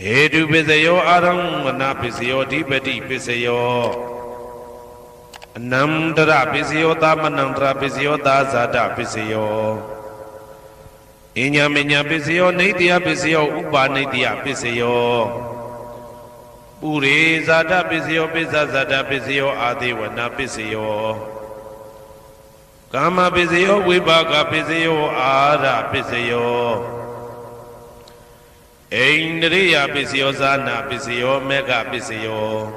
Hedu Pisayo Aramana Pisayo Dipati Pisayo Namdra Pisayo Tamanandra Pisayo Dazada Pisayo Inyaminya Pisayo Nidya Pisayo Upa Nidya Pisayo Puri Zada Pisayo Pisazada Pisayo Adiwana Pisayo Kama Pisayo Vibhaga Pisayo Ara Pisayo Indriya Pisayo Sana Pisayo Mega Pisayo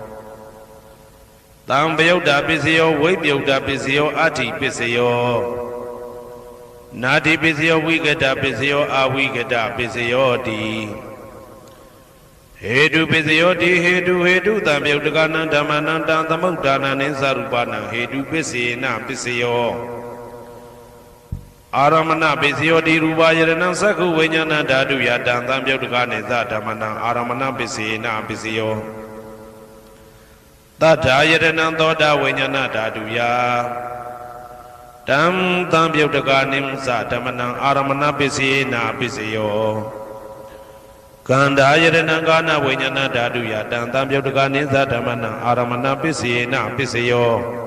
Tambayuda Pisayo Vibhyuda Pisayo Ati Pisayo Nadi Pisayo Vigada Pisayo Avigada Pisayo Di Hedu Pisayo Di Hedu Tambayudagana Dhamananda Tamudana Nisarupana Hedu Pisina Pisayo Aramana Pisayo Di Rubayarana Saku Vinyana Dadu Yadam Tambayudagane Zadamana Aramana Pisina Pisayo Tadayarana Toda Vinyana Dadu Ya Tam Tambayudaganim Zadamana Aramana Pisina Pisayo Kandayarana Gana Vinyana Dadu Yadam Tambayudagane Zadamana Aramana Pisina Pisayo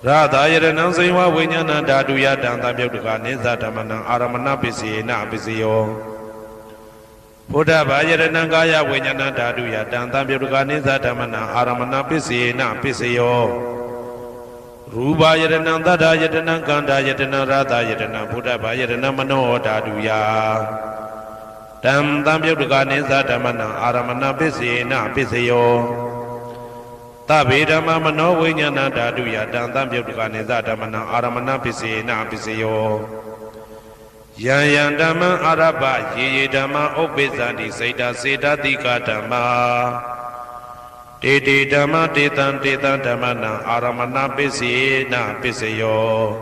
Radayarana Seva Vinyana Dadu Yadam Tambayudagane Zadamana Aramana Pisina Pisayo Buddha Bayarana Gaya Vinyana Dadu Yadam Tambayudagane Zadamana Aramana Pisina Pisayo Rubayarana Dadayarana Kandayarana Radayarana Buddha Bayarana Mano Dadu Ya Tam Tambayudagane Zadamana Aramana Pisina Pisayo Tabidama Mano Vinyana Dadu Yadam Tambayudagane Zadamana Aramana Pisina Pisayo Yayandama Araba Yedama Obezandi Seda Seda Dika Dhamma Dede Dhamma Detan Detan Dhammana Aramana Pisina Pisayo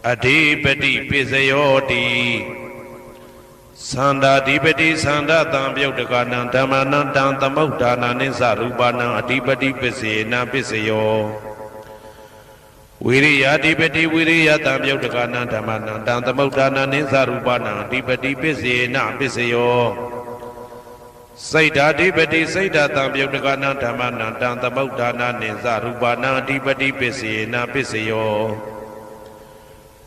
Adipati Pisayo Di Sanda Dipati Sanda Tambayudagana Dhammana Tamudana Nisarupana Adipati Pisina Pisayo Viriya Dipati Viriya Tambayudagana Dhammana Tamudana Nisarupana Adipati Pisina Pisayo Saida Dipati Saida Tambayudagana Dhammana Tamudana Nisarupana Adipati Pisina Pisayo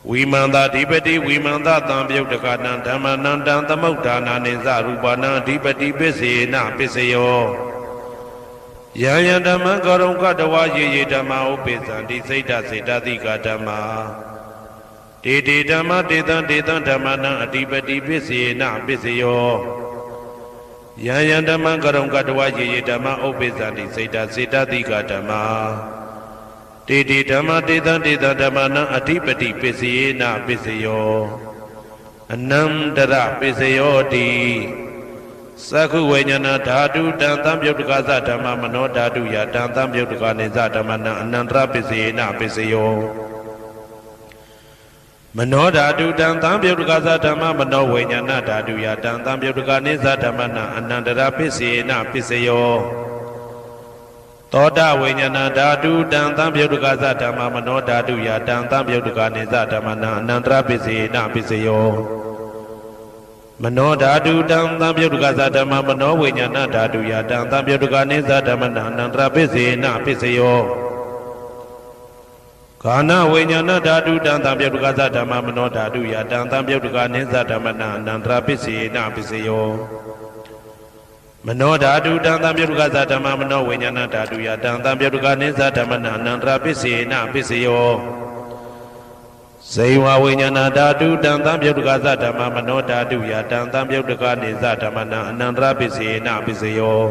Vimanda Dipati Vimanda Tambayudagana Dhammana Tamudana Nisarupana Adipati Pisina Pisayo Yayandama Garunga Dawa Ye Dhamma Upezandi Saida Saida Dika Dhamma Dede Dhamma Dedan Dedan Dhammana Adipati Pisina Pisayo Yayandama Garunga Dawa Ye Dhamma Upezandi Saida Saida Dika Dhamma Dede Dhamma Dedan Dedan Dhammana Adipati Pisina Pisayo Anandara Pisayo Di Saku Vinyana Dadu Dan Tambayudagaza Dhamma Mano Dadu Ya Dan Tambayudagane Zadamana Anandra Pisina Pisayo Mano Dadu Dan Tambayudagaza Dhamma Mano Vinyana Dadu Ya Dan Tambayudagane Zadamana Anandra Pisina Pisayo Toda Vinyana Dadu Dan Tambayudagaza Dhamma Mano Dadu Ya Dan Tambayudagane Zadamana Anandra Pisina Pisayo Mano Dadu Dan Tambayudagaza Dhamma Mano Vinyana Dadu Ya Dan Tambayudagane Zadamana Anandra Pisina Pisayo Kana Vinyana Dadu Dan Tambayudagaza Dhamma Mano Dadu Ya Dan Tambayudagane Zadamana Anandra Pisina Pisayo Mano Dadu Dan Tambayudagaza Dhamma Mano Vinyana Dadu Ya Dan Tambayudagane Zadamana Anandra Pisina Pisayo Seiwa Vinyana Dadu Dan Tambayudagaza Dhamma Mano Dadu Ya Dan Tambayudagane Zadamana Anandra Pisina Pisayo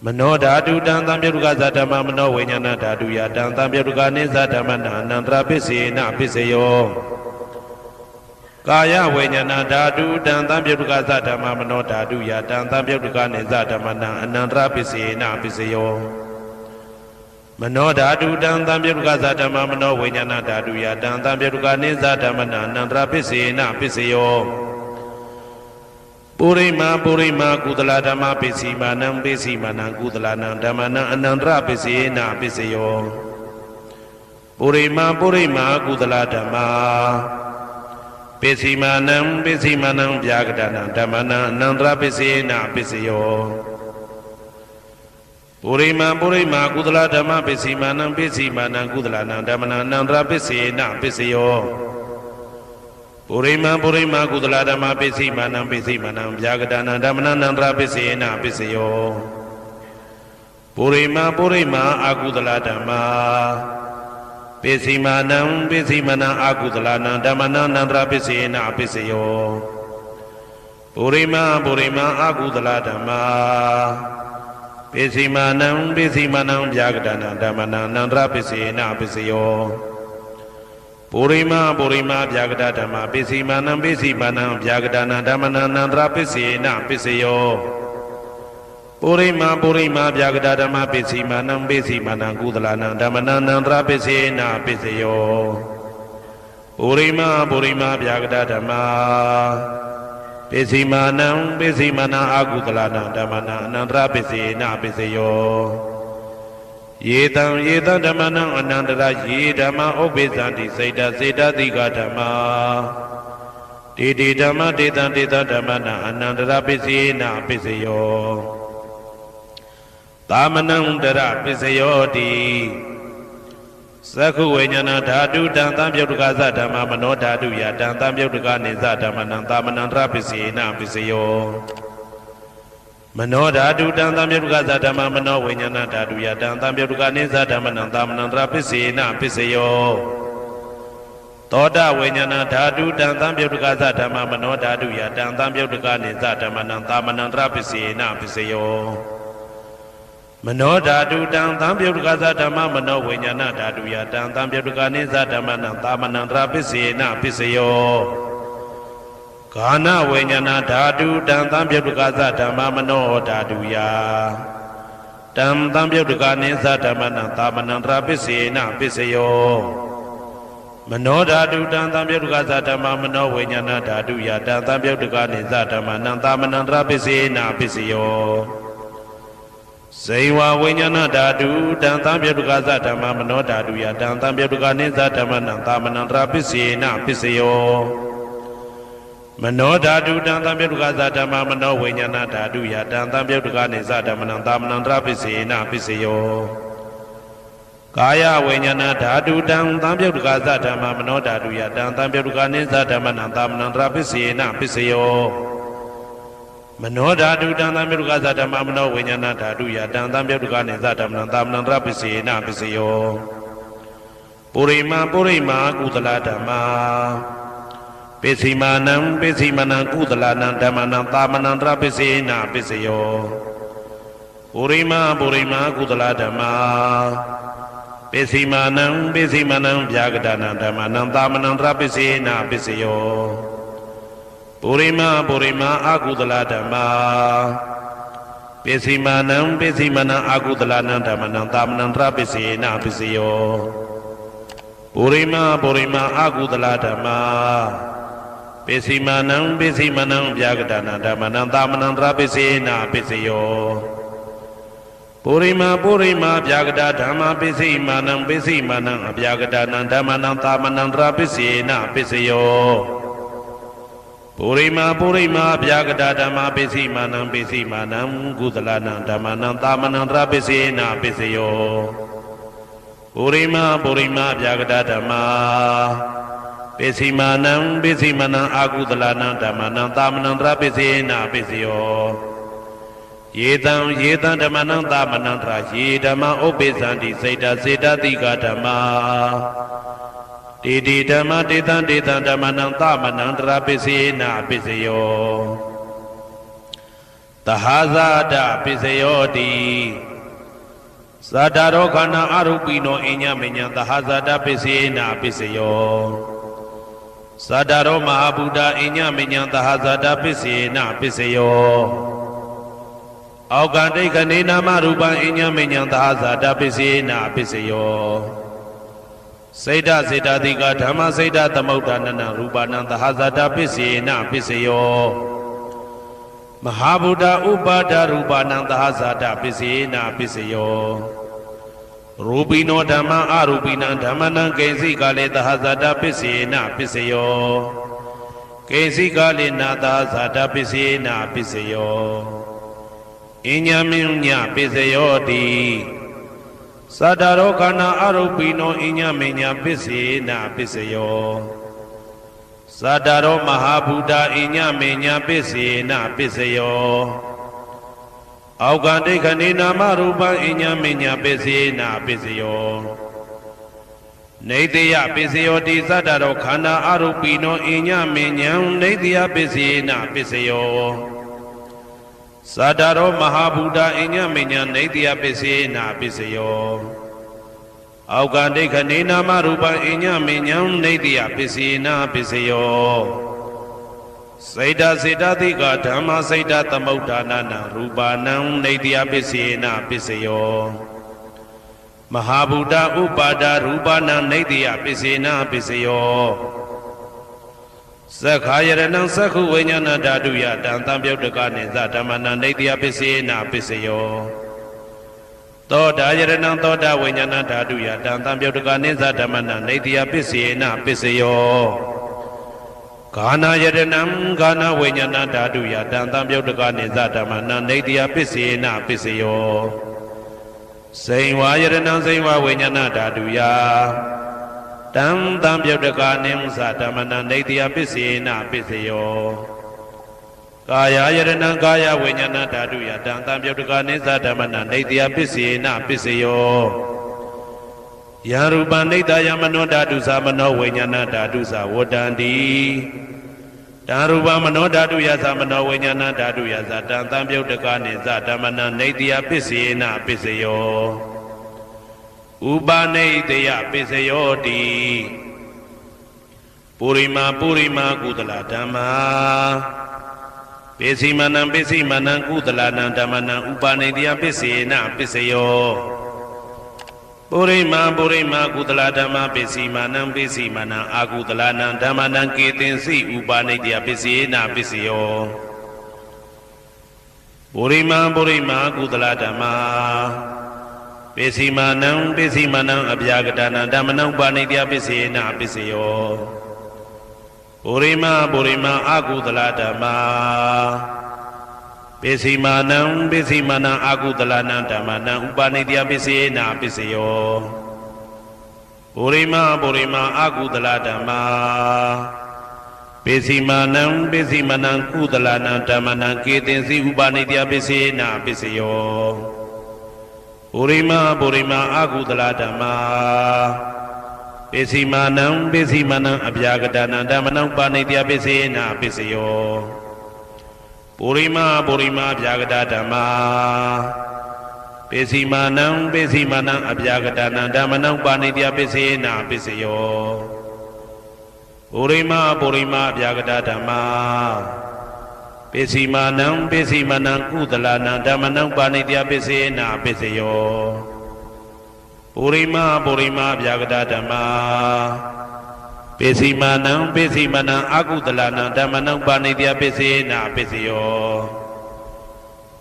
Mano Dadu Dan Tambayudagaza Dhamma Mano Vinyana Dadu Ya Dan Tambayudagane Zadamana Anandra Pisina Pisayo Kaya Vinyana Dadu Dan Tambayudagaza Dhamma Mano Dadu Ya Dan Tambayudagane Zadamana Anandra Pisina Pisayo Mano Dadu Dan Tambayudagaza Dhamma Mano Vinyana Dadu Ya Dan Tambayudagane Zadamana Anandra Pisina Pisayo Purima Purima Kudala Dhamma Pisimanam Pisimanam Kudalanam Dhammana Anandra Pisina Pisayo Purima Purima Kudala Dhamma ပိစီမာနံပိစီမာနံဗျာကတနံဓမ္မနံအနန္တရပိစေနပိစယောပုရိမာပုရိမာကုသလဓမ္မပိစီမာနံပိစီမာနံကုသလနံဓမ္မနံအနန္တရပိစေနပိစယောပုရိမာပုရိမာကုသလဓမ္မပိစီမာနံပိစီမာနံဗျာကတနံဓမ္မနံအနန္တရပိစေနပိစယောပုရိမာပုရိမာအာကုသလဓမ္မပိစီမာနံပိစီမာနံအာကုသလနံဓမ္မနံအနန္တရပိစေနပိစယောပုရိမာပုရိမာအာကုသလဓမ္မပိစီမာနံပိစီမာနံဗျာကတနံဓမ္မနံအနန္တရပိစေနပိစယောပုရိမာပုရိမာဗျာကတဓမ္မပိစီမာနံပိစီမာနံဗျာကတနံဓမ္မနံအနန္တရပိစေနပိစယောပုရိမာပုရိမာဗျာကတဓမ္မပိစီမာနံပိစီမာနံကုသလနံဓမ္မနံအနန္တရပိစေနပိစယောပုရိမာပုရိမာဗျာကတဓမ္မပိစီမာနံပိစီမာနံအာကုသလနံဓမ္မနံအနန္တရပိစေနပိစယောယေတံဓမ္မနံအနန္တရယေဓမ္မဥပ္ပိသန္တိစေတစေတတိကဓမ္မတေတေဓမ္မတေတံဓမ္မနံအနန္တရပိစေနပိစယောသာမနံတရပိစယောတိသက္ခုဝိညာဏဓာတုတံသံပြုတ်တကသဓမ္မမနောဓာတုယတံသံပြုတ်တကနေသဓမ္မနံသာမနံတရပိစေနပိစယောမနောဓာတုတံသံပြုတ်တကသဓမ္မမနောဝိညာဏဓာတုယတံသံပြုတ်တကနေသဓမ္မနံသာမနံတရပိစေနပိစယောသောတဝိညာဏဓာတုတံသံပြုတ်တကသဓမ္မမနောဓာတုယတံသံပြုတ်တကနေသဓမ္မနံသာမနံတရပိစေနပိစယောမနောဓာတုတံသံပြုတ်တကသဓမ္မမနောဝိညာဏဓာတုယတံသံပြုတ်တကနေသဓမ္မနံသာမနံတရပိစေနပိစယောဂာနဝိညာဏဓာတုတံသံပြုတ်တကသဓမ္မမနောဓာတုယတံသံပြုတ်တကနေသဓမ္မနံသာမနံတရပိစေနပိစယောမနောဓာတုတံသံပြုတ်တကသဓမ္မမနောဝိညာဏဓာတုယတံသံပြုတ်တကနေသဓမ္မနံသာမနံတရပိစေနပိစယောဇေဝဝိညာဏဓာတုတံသံပြုတ်တကသဓမ္မမနောဓာတုယတံသံပြုတ်တကနေသဓမ္မနံသာမနံတရပိစေနပိစယောမနောဓာတုတံသံပြုတ်တကသဓမ္မမနောဝိညာဏဓာတုယတံသံပြုတ်တကနေသဓမ္မနံသာမနံတရပိစေနပိစယောကာယဝိညာဏဓာတုတံသံပြုတ်တကသဓမ္မမနောဓာတုယတံသံပြုတ်တကနေသဓမ္မနံသာမနံတရပိစေနပိစယောမနောဓာတုတံသံပြုတ်တကသဓမ္မမနောဝိညာဏဓာတုယတံသံပြုတ်တကနေသဓမ္မနံသာမနံတရပိစေနပိစယောပုရိမာပုရိမာကုသလဓမ္မပိစီမာနံပိစီမာနံကုသလနံဓမ္မနံသာမနံတရပိစေနပိစယောပုရိမာပုရိမာကုသလဓမ္မပိစီမာနံပိစီမာနံဗျာကတနံဓမ္မနံသာမနံတရပိစေနပိစယောပုရိမာပုရိမာအာကုသလဓမ္မပိစီမာနံပိစီမာနံအာကုသလနံဓမ္မနံသာမနံတရပိစေနပိစယောပုရိမာပုရိမာအာကုသလဓမ္မပိစီမာနံပိစီမာနံဗျာကတနံဓမ္မနံသာမနံတရပိစေနပိစယောပုရိမာပုရိမာဗျာကတဓမ္မပိစီမာနံပိစီမာနံအဗျာကတနံဓမ္မနံသာမနံတရပိစေနပိစယောပုရိမာပုရိမာဗျာကတဓမ္မပိစီမာနံပိစီမာနံကုသလနံဓမ္မနံသာမနံတရပိစေနပိစယောပုရိမာပုရိမာဗျာကတဓမ္မပိစီမာနံပိစီမာနံအာကုသလနံဓမ္မနံသာမနံတရပိစေနပိစယောယေတံဓမ္မနံသာမနံတရယေဓမ္မဥပ္ပိသန္တိစေတစေတတိကဓမ္မတေတေဓမ္မတေတံဓမ္မနံသာမနံတရပိစေနပိစယောသဟာဇာတပိစယောတိသတ္တရောခန္ဓာအရူပိနောအညမညံသဟာဇာတပိစေနပိစယောသတ္တရောမဟာဗုဒ္ဓအညမညံသဟာဇာတပိစေနပိစယောအောက်ကတိတ်ကနေနာမရူပံအညမညံသဟာဇာတပိစေနပိစယောစေတစေတတိကဓမ္မစေတသမုဋ္ဌာနနရူပနံသဟာဇာတပိစေနပိစယောမဟာဗုဒ္ဓဥပါဒရူပနံသဟာဇာတပိစေနပိစယောရူပိနောဓမ္မအရူပိနံဓမ္မနံကိဉ္စိကလေသဟာဇာတပိစေနပိစယော ကိစီကာလိနာသာဇာတပစ္စယေနာပစ္စယောအညမင်းညပစ္စယောတိသတ္တရောခန္ဓာအရုပိနောအညမင်းညပစ္စယေနာပစ္စယောသတ္တရောမဟာဗုဒ္ဓအညမင်းညပစ္စယေနာပစ္စယောအောက်ကဒိဋ္ဌနေနာမရူပံအညမင်းညပစ္စယေနာပစ္စယောနေတယပစ္စယောတိသတ္တရောခန္ဓာအရုပိနောအညမင်းညံနေတယပစ္စယေနာပစ္စယောသတ္တရောမဟာဗုဒ္ဓအညမညနေတယပစ္စယေနာပစ္စယောအောက်ကဒိဋ္ဌနေနာမရူပံအညမညံနေတယပစ္စယေနာပစ္စယောစေတစေတသိကဓမ္မစေတသမုဋ္ဌာနာနာရူပနံနေတယပစ္စယေနာပစ္စယောမဟာဗုဒ္ဓဥပါဒရူပနံနေတယပစ္စေနာပစ္စယောသက္ခာယရဏံသက္ခုဝိညာဏဓာတုယတံသံပြုတ်တကနိသဓမ္မနံနေတယပစ္စေနာပစ္စယောသောတာယရဏံသောတာဝိညာဏဓာတုယတံသံပြုတ်တကနိသဓမ္မနံနေတယပစ္စေနာပစ္စယောဂာနာယရဏံဂာနာဝိညာဏဓာတုယတံသံပြုတ်တကနိသဓမ္မနံနေတယပစ္စေနာပစ္စယောစိန်ဝါယရဏံစိန်ဝါဝိညာဏဓာတုယတံသံပြုတ်တကနိသဓမ္မနံနေတယပစ္စေနာပစ္စယောကာယယရဏံကာယဝိညာဏဓာတုယတံသံပြုတ်တကနိသဓမ္မနံနေတယပစ္စေနာပစ္စယောယံရူပံနေတယမနောဓာတုသမနောဝိညာဏဓာတုသဝတ္တန္တိတံရူပမနောဓာတုယသမနောဝိညာဏဓာတုယသတံသံပြုတ်တကနိသဓမ္မနံနေတယပစ္စေနာပစ္စယောဥပနိတယပစ္စယောတိပုရိမာပုရိမာကုသလဓမ္မာပိစိမနံပိစိမနံကုသလနံဓမ္မနံဥပနိတယပစ္စေနာပစ္စယောပုရိမာပုရိမာကုသလဓမ္မာပိစိမနံပိစိမနံအာကုသလနံဓမ္မနံကေတင်စိဥပနိတယပစ္စေနာပစ္စယောပုရိမာပုရိမာကုသလဓမ္မာပိစိမနံပိစိမနံအဗျာကတနံဓမ္မနံဥပနိတယပစ္စေနာပစ္စယောပုရိမာပုရိမာအာကုသလဓမ္မာပိစိမနံပိစိမနံအာကုသလနံဓမ္မနံဥပနိတယပစ္စေနာပစ္စယောပုရိမာပုရိမာအာကုသလဓမ္မာပိစိမနံပိစိမနံကုသလနံဓမ္မနံကေတင်စီဥပနိတယပစ္စေနာပစ္စယောပုရိမာပုရိမာအာကုသလဓမ္မာပိစိမနံပိစိမနံအဗျာကတနံဓမ္မနံဥပနိတယပစ္စေနာပစ္စယောပုရိမာပုရိမာဗျာကတဓမ္မာပိစိမနံပိစိမနံအဗျာကတနံဓမ္မနံဥပနိတယပစ္စေနာပစ္စယောပုရိမာပုရိမာဗျာကတဓမ္မာပိစိမနံပိစိမနံကုသလနံဓမ္မနံဥပနိတယပစ္စေနာပစ္စယောပုရိမာပုရိမာဗျာကတဓမ္မာပိစိမနံပိစိမနံအာကုသလနံဓမ္မနံဥပနိတယပစ္စေနာပစ္စယော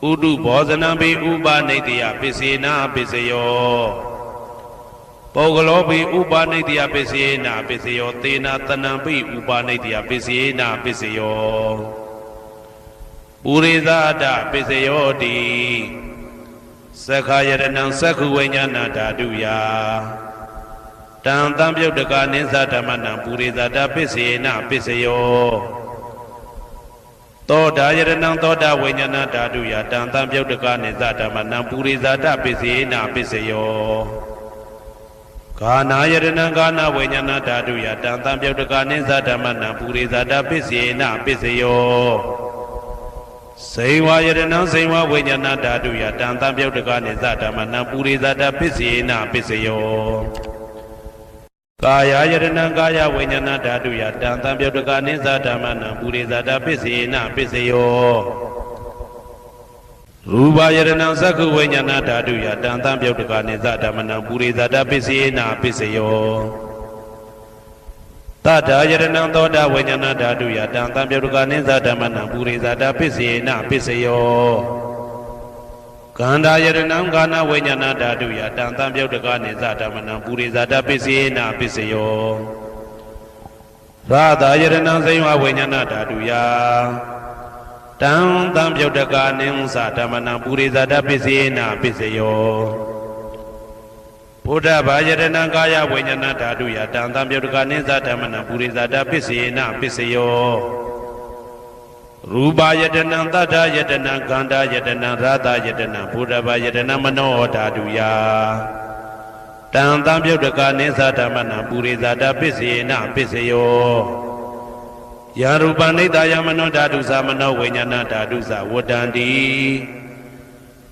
ဥဒုဘောဇနံပိဥပနိတယပစ္စေနာပစ္စယောပုဂ္ဂလောပိဥပနိတယပစ္စေနာပစ္စယောသေနာတနံပိဥပနိတယပစ္စေနာပစ္စယောပုရိသဒပစ္စယောတိသက္ခာယရဏံသက္ခုဝိညာဏဓာတုယတံသံပြုတ်တကနိသဓမ္မနံပုရိသဒပစ္စေနာပစ္စယောသောတာယရဏံသောတာဝိညာဏဓာတုယတံသံပြုတ်တကနိသဓမ္မနံပုရိသဒပစ္စေနာပစ္စယောဂာနာယရဏံဂာနာဝိညာဏဓာတုယတံသံပြုတ်တကနိသဓမ္မနံပုရိသဒပစ္စေနာပစ္စယောစိန်ဝါယရဏံစိန်ဝါဝိညာဏဓာတုယတံသံပြုတ်တကနိသဓမ္မနံပုရိသဒပစ္စေနာပစ္စယောကာယယရဏံကာယဝိညာဏဓာတုယတံသံပြုတ်တကနိသဓမ္မနံပုရိသဒပစ္စေနာပစ္စယောရူပယရဏံသက္ခုဝိညာဏဓာတုယတံသံပြုတ်တကနိသဓမ္မနံပုရိသဒပစ္စေနာပစ္စယောတထာယရဏံသောတာဝိညာဏဓာတုယတံသံပြုတ်တကနိသဓမ္မနံပုရိသဒပစ္စေနာပစ္စယောကန္တာယရဏံကာနဝိညာဏဓာတုယတံသံပြုတ်တကနိသဓမ္မနံပုရိသဒပစ္စေနာပစ္စယော ရာသာယတနာစိဝဝိညာဏဓာတုယတံတံပြုတ်တကာနိသဓမ္မနံပုရိသတပစ္စေနပစ္စယောဘုဒ္ဓဘာယတနာကာယဝိညာဏဓာတုယတံတံပြုတ်တကာနိသဓမ္မနံပုရိသတပစ္စေနပစ္စယောရူပယတနာသတ္တယတနာခန္ဓာယတနာရာသယတနာဘုဒ္ဓဘာယတနာမနောဓာတုယတံတံပြုတ်တကာနိသဓမ္မနံပုရိသတပစ္စေနပစ္စယောယာရူပနိတယမနောဓာတုသမနောဝိညာဏဓာတုသဝတ္တန္တိ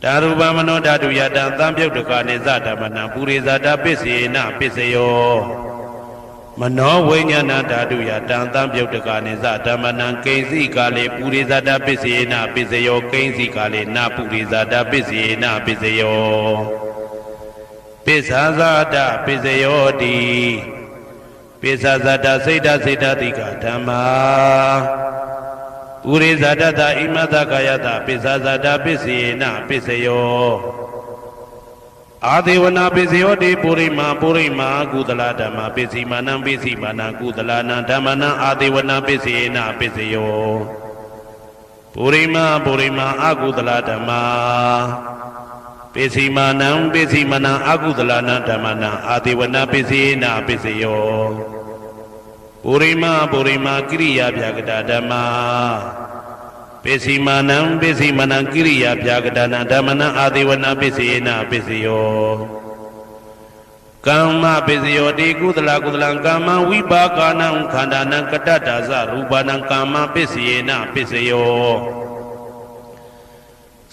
ဓာရူပမနောဓာတုယတံသံပြုတ်တကာနိသဓမ္မနံပုရိသတပစ္စေနပစ္စယောမနောဝိညာဏဓာတုယတံသံပြုတ်တကာနိသဓမ္မနံကိဉ္စီကာလေပုရိသတပစ္စေနပစ္စယောကိဉ္စီကာလေနပုရိသတပစ္စေနပစ္စယောပစ္ဆာဇာတပစ္စယောတိပစ္ဆာဇာတစိတ်တစေတတိကဓမ္မာဥရိဇာတတဣမတကာယတပစ္ဆာဇာတပစ္စေနပစ္စယောအာဒေဝနာပစ္စယောတိပုရိမာကုသလဓမ္မာပစ္စည်းမာနံပစ္စည်းမာနံကုသလနာဓမ္မနံအာဒေဝနာပစ္စေနပစ္စယောပုရိမာအကုသလဓမ္မာပစ္စည်းမာနံပစ္စည်းမနံအကုသလနာဓမ္မနံအာဒေဝနာပစ္စေနပစ္စယောပုရိမာကိရိယာဗျာကတာဓမ္မာပစ္စည်းမာနံပစ္စည်းမနံကိရိယာဗျာကတာနာဓမ္မနံအာဒေဝနာပစ္စေနပစ္စယောကမ္မပစ္စယောတိကုသလကမ္မဝိပါကနံခန္ဓာနံကတ္တတာဇရူပနံကမ္မပစ္စေနပစ္စယော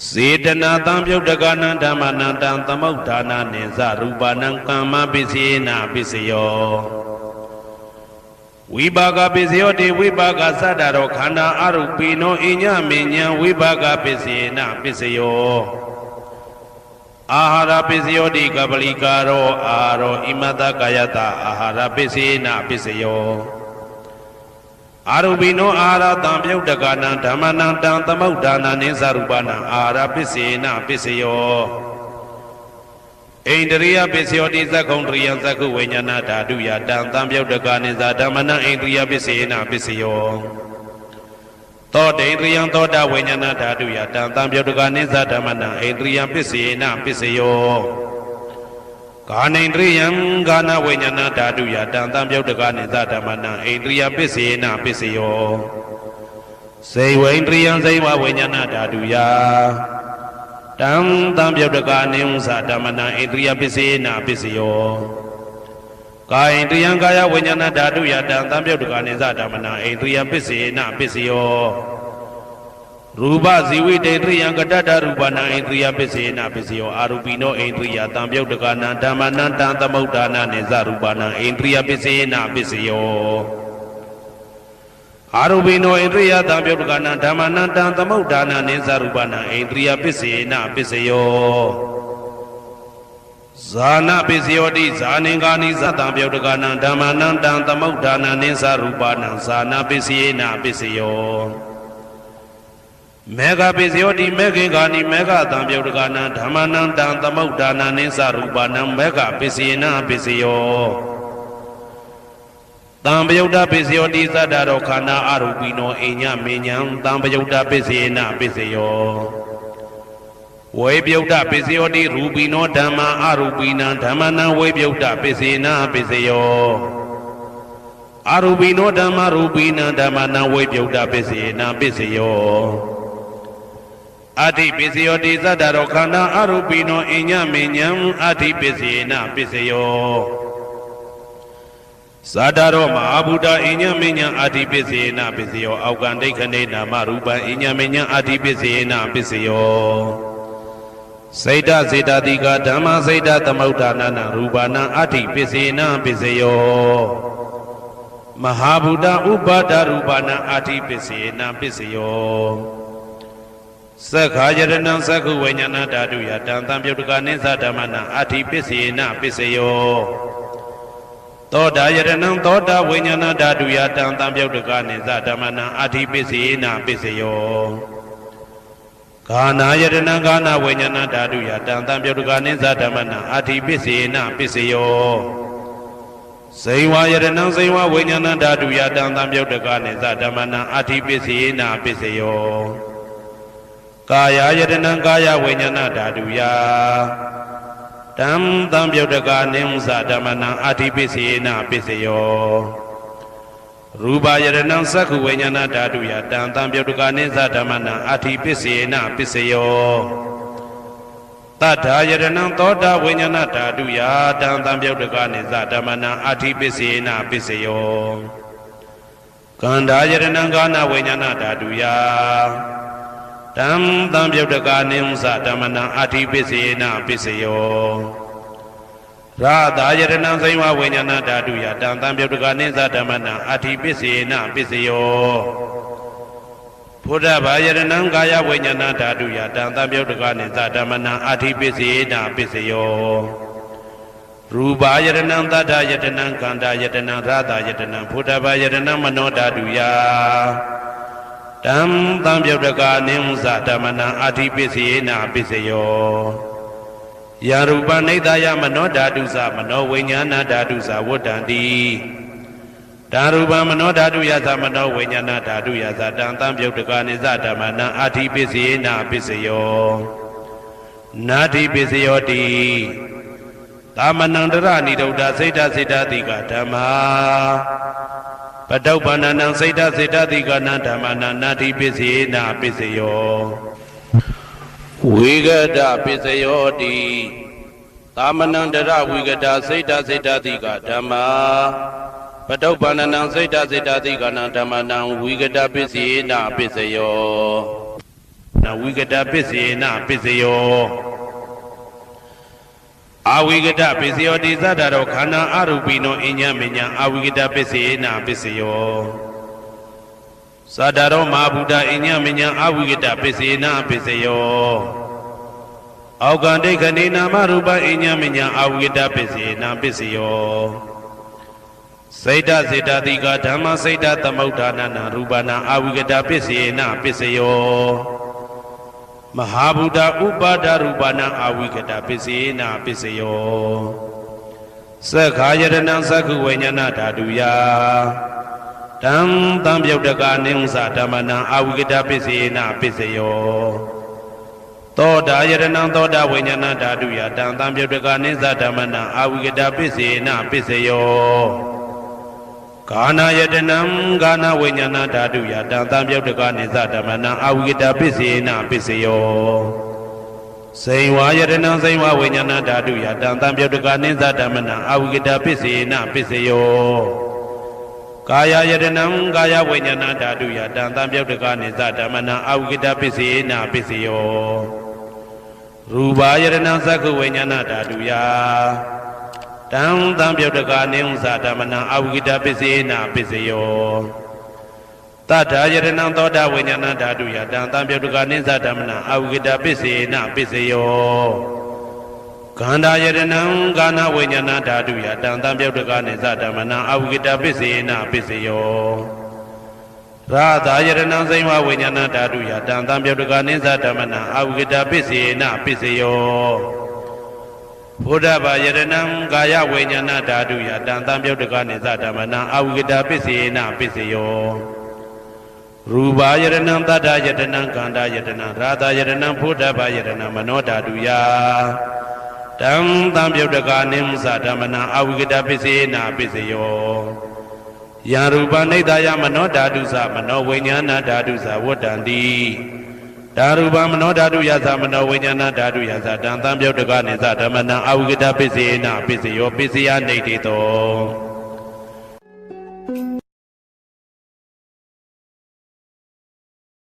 စေတနာတံပြုတ်တကနံဓမ္မနံတံသမုဋ္ဌာနာနိသရူပနံကမ္မပစ္စေနပစ္စယောဝိပါကပစ္စယောတိဝိပါကသတ္တရောခန္ဓာအရုပိနောအညမဉ္ဇံဝိပါကပစ္စေနပစ္စယောအာဟာရပစ္စယောတိကပလိကာရောအာရောဣမတကာယတအာဟာရပစ္စေနပစ္စယောအာရုပိနောအာဟာရတံပြုတ်တကနံဓမ္မနံတံသမုဋ္ဌာနာနိသရူပနံအာဟာရပစ္စေနပစ္စယောဣန္ဒရိယပစ္စယောတိသက္ကုံတရိယသက္ကုဝိညာဏဓာတုယတံသံပြုတ်တကနိသဓမ္မနံဣန္ဒရိယပစ္စေနပစ္စယောသောတေန္ဒရိယသောတဝိညာဏဓာတုယတံသံပြုတ်တကနိသဓမ္မနံဣန္ဒရိယပစ္စေနပစ္စယောကာနိန္ဒရိယကာနဝိညာဏဓာတုယတံသံပြုတ်တကနိသဓမ္မနံဣန္ဒရိယပစ္စေနပစ္စယောစေဝိန္ဒရိယစေဝဝိညာဏဓာတုယတံသံပြုတ်တကနိသဓမ္မနံဣန္ဒရိယပစ္စေနပစ္စယောကာယိန္ဒရိယကာယဝိညာဏဓာတုယတံသံပြုတ်တကနိသဓမ္မနံဣန္ဒရိယပစ္စေနပစ္စယောရူပဇီဝိတေတရိယကတ္တရူပနံဣန္ဒရိယပစ္စေနပစ္စယောအာရူပိနောဣန္ဒရိယတံပြုတ်တကနံဓမ္မနံတံသမုဋ္ဌာနာနိသရူပနံဣန္ဒရိယပစ္စေနပစ္စယောအာရူပိနောဣန္ဒရိယတံပြုတ်တကနံဓမ္မနံတံသမုဋ္ဌာနာနိသရူပနံဣန္ဒရိယပစ္စေနပစ္စယောဇာနာပစ္စယောတိဇာနိကာနိသတံပြုတ်တကနံဓမ္မနံတံသမုဋ္ဌာနာနိသရူပနံဇာနာပစ္စေနပစ္စယောမေဃပစ္စယောတိမေခေကာနိမေဃတံပြုတ်တကနံဓမ္မနံတံသမုဋ္ဌာနာနိသရူပနံမေဃပစ္စေနပစ္စယောတံပယုတ်တပစ္စယောတိသတ္တရောခန္ဓာအရူပိနောအိညမေညံတံပယုတ်တပစ္စေနပစ္စယောဝေပယုတ်တပစ္စယောတိရူပိနောဓမ္မာအရူပိနံဓမ္မနံဝေပယုတ်တပစ္စေနပစ္စယောအရူပိနောဓမ္မာရူပိနံဓမ္မနံဝေပယုတ်တပစ္စေနပစ္စယောအဋ္ဌိပစ္စယောတိသတ္တရောခန္ဓာအရူပိနောအိညမေညံအဋ္ဌိပစ္စေနပစ္စယောဇာတာရောမဟာဗုဒ္ဓအိညမေညံအဋ္ဌိပစ္စေနပစ္စယောအောက်ကံဒိဋ္ဌနေနာမရူပံအိညမေညံအဋ္ဌိပစ္စေနပစ္စယောစိတ်တစေတတိကဓမ္မစိတ်တသမုဋ္ဌာနာနရူပနံအဋ္ဌိပစ္စေနပစ္စယောမဟာဗုဒ္ဓဥပါဒရူပနံအဋ္ဌိပစ္စေနပစ္စယောသက္ခာယရဏံသက္ခုဝိညာဏဓာတုယတံသံပြုတ်တကနိသဓမ္မနံအဋ္ဌိပစ္စေနပစ္စယောသောတာယရဏံသောတာဝိညာဏဓာတုယတံသံပြုတ်တကနိသဓမ္မနံအဋ္ဌိပစ္စေနပစ္စယောဂာနာယရဏံဂာနာဝိညာဏဓာတုယတံသံပြုတ်တကနိသဓမ္မနံအဋ္ဌိပစ္စေနပစ္စယောဝ စိန်ဝါယရဏံစိန်ဝါဝိညာဏဓာတုယတံသံပြုတ်တကနိသဓမ္မနံအာတိပစ္စေနာပစ္စယောကာယယတနံကာယဝိညာဏဓာတုယတံသံပြုတ်တကနိသဓမ္မနံအာတိပစ္စေနာပစ္စယောရူပယရဏံသက္ခုဝိညာဏဓာတုယတံသံပြုတ်တကနိသဓမ္မနံအာတိပစ္စေနာပစ္စယောတထာယရဏံသောတာဝိညာဏဓာတုယတံသံပြုတ်တကနိသဓမ္မနံအာတိပစ္စေနာပစ္စယောကန္ဓာယရဏံကာနဝိညာဏဓာတုယတံသံပြုတ်တကနိသဓမ္မနံအာတိပစ္စေနာပစ္စယောရာသာယရဏံစိဝဝိညာဏဓာတုယတံသံပြုတ်တကနိသဓမ္မနံအာတိပစ္စေနာပစ္စယောဘုဒ္ဓဘာယရဏံကာယဝိညာဏဓာတုယတံသံပြုတ်တကနိသဓမ္မနံအာတိပစ္စေနာပစ္စယောရူပယရဏံသတ္တယတနံခန္ဓာယတနံရာသယတနံဘုဒ္ဓဘာယရဏံမနောဓာတုယတံသံပြုတ်တကနိသဓမ္မနံအာတိပစ္စေနာပစ္စယောယရူပနိဒာယမနောဓာတုသမနောဝိညာဏဓာတုသဝတ္တံတိဓာရူပမနောဓာတုယသမနောဝိညာဏဓာတုယသတံသံပြုတ်တကနိသဓမ္မနံအာတိပစ္စေနာပစ္စယောနာတိပစ္စယောတိသာမဏံတရဏိဒုဒ္ဓစိတ်တစေတတိကဓမ္မာပတုပ္ပန္နံစိတ်တစေတတိကနံဓမ္မနံနာတိပစ္စေနာပစ္စယောဝိဂဒပစ္စယောတိသာမဏံတရဝိဂဒစိတ်တစေတတိကဓမ္မာပတုပ္ပန္နံစိတ်တစေတတိကနံဓမ္မနံဝိဂဒပစ္စေနာပစ္စယောနဝိဂဒပစ္စေနာပစ္စယောအာဝိကတပစ္စယောတိသတ္တရောခန္ဓာအရူပိနောအညမညာအာဝိကတပစ္စေနာပစ္စယောသတ္တရောမဟာဗုဒ္ဓအညမညာအာဝိကတပစ္စေနာပစ္စယောအောက်ကံဒိဋ္ဌိနာမရူပအညမညာအာဝိကတပစ္စေနာပစ္စယောစိတ်တစေတတိကဓမ္မစိတ်တသမုဋ္ဌာနနာရူပနာအာဝိကတပစ္စေနာပစ္စယောမဟာဗုဒ္ဓဥပါဒရူပနာအာဝိကတပစ္စေနာပစ္စယောသက္ခာယရဏံသက္ခုဝိညာဏဓာတုယတံသံပြုတ်တကနိသဓမ္မနံအာဝိကတပစ္စေနာပစ္စယောသောတာယရဏံသောတာဝိညာဏဓာတုယတံသံပြုတ်တကနိသဓမ္မနံအာဝိကတပစ္စေနာပစ္စယောကာနာယတနံကာနဝိညာဏဓာတုယတံသံပြုတ်တကနိသဓမ္မနံအာဝိကတပစ္စေနာပစ္စယောစိန်ဝါယတနံစိန်ဝဝိညာဏဓာတုယတံသံပြုတ်တကနိသဓမ္မနံအာဝိကတပစ္စေနာပစ္စယောကာယယတနံကာယဝိညာဏဓာတုယတံသံပြုတ်တကနိသဓမ္မနံအာဝိကတပစ္စေနာပစ္စယောရူပယတနံသက္ခုဝိညာဏဓာတုယတံသံပြုတ်တကနိသဓမ္မနံအာဝိကတပစ္စေနာပစ္စယောတထာယရဏံသောတာဝိညာဏဓာတုယတံသံပြုတ်တကနိသဓမ္မနံအာဝိကတပစ္စေနာပစ္စယောခန္ဓာယရဏံကာနဝိညာဏဓာတုယတံသံပြုတ်တကနိသဓမ္မနံအာဝိကတပစ္စေနာပစ္စယောရာသာယရဏံစိဝဝိညာဏဓာတုယတံသံပြုတ်တကနိသဓမ္မနံအာဝိကတပစ္စေနာပစ္စယောဘုဒ္ဓဘာယရဏံကာယဝိညာဏဓာတုယတံသံပြုတ်တကနိသဓမ္မနံအာဝိကတပစ္စေနာပစ္စယောရူပယရဏံတတ္တယတနံခန္ဓာယတနံရာသယတနံဘုဒ္ဓဘာယရဏံမနောဓာတုယတံသံပြုတ်တကနိသဓမ္မနံအာဝိကတပစ္စေနာပစ္စယောယရူပနိဒာယမနောဓာတုသမနောဝိညာဏဓာတုသဝတ္တံတိဓာရူပမနောဓာတုယသမနောဝိညာဏဓာတုယသတံသံပြုတ်တကနိသဓမ္မနံအာဝိကတပစ္စေနာပစ္စယောပစ္စယနိဋ္ဌိတော